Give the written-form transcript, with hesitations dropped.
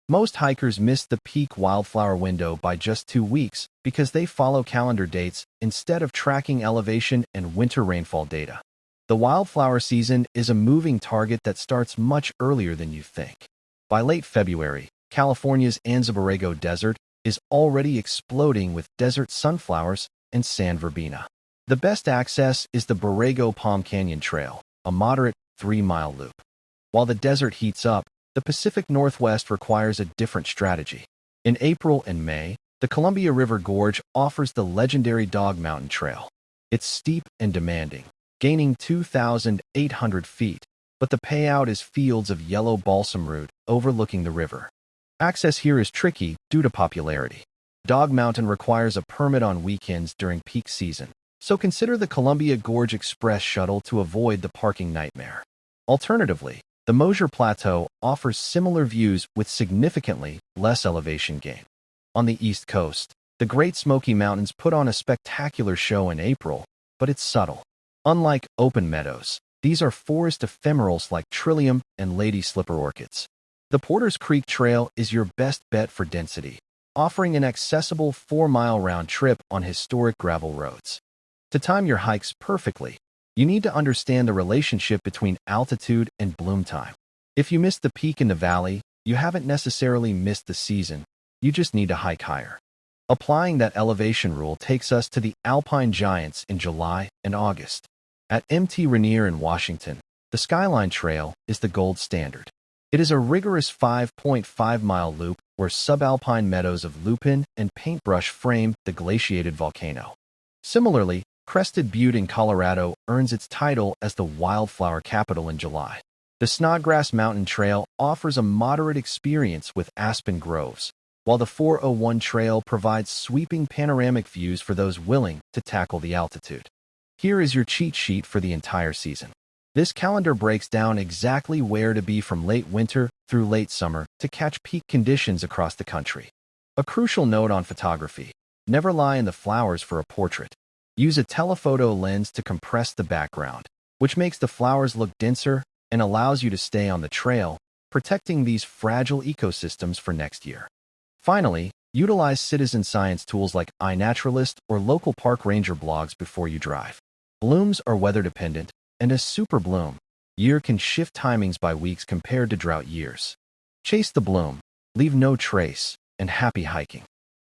Most hikers miss the peak wildflower window by just 2 weeks because they follow calendar dates instead of tracking elevation and winter rainfall data. The wildflower season is a moving target that starts much earlier than you think. By late February, California's Anza-Borrego desert is already exploding with desert sunflowers and sand verbena. The best access is the Borrego Palm Canyon Trail, a moderate 3-mile loop. While the desert heats up, the Pacific Northwest requires a different strategy. In April and May, the Columbia River Gorge offers the legendary Dog Mountain Trail. It's steep and demanding, gaining 2,800 feet, but the payout is fields of yellow balsam root overlooking the river. Access here is tricky due to popularity. Dog Mountain requires a permit on weekends during peak season, so consider the Columbia Gorge Express shuttle to avoid the parking nightmare. Alternatively, the Mosier Plateau offers similar views with significantly less elevation gain. On the East Coast, the Great Smoky Mountains put on a spectacular show in April, but it's subtle. Unlike open meadows, these are forest ephemerals like trillium and lady slipper orchids. The Porters Creek Trail is your best bet for density, offering an accessible 4-mile round trip on historic gravel roads. To time your hikes perfectly, you need to understand the relationship between altitude and bloom time. If you miss the peak in the valley, you haven't necessarily missed the season, you just need to hike higher. Applying that elevation rule takes us to the Alpine giants in July and August. At Mt. Rainier in Washington, the Skyline Trail is the gold standard. It is a rigorous 5.5-mile loop where subalpine meadows of lupin and paintbrush frame the glaciated volcano. Similarly, Crested Butte in Colorado earns its title as the wildflower capital in July. The Snodgrass Mountain Trail offers a moderate experience with aspen groves, while the 401 Trail provides sweeping panoramic views for those willing to tackle the altitude. Here is your cheat sheet for the entire season. This calendar breaks down exactly where to be from late winter through late summer to catch peak conditions across the country. A crucial note on photography: never lie in the flowers for a portrait. Use a telephoto lens to compress the background, which makes the flowers look denser and allows you to stay on the trail, protecting these fragile ecosystems for next year. Finally, utilize citizen science tools like iNaturalist or local park ranger blogs before you drive. Blooms are weather dependent, and a super bloom year can shift timings by weeks compared to drought years. Chase the bloom, leave no trace, and happy hiking.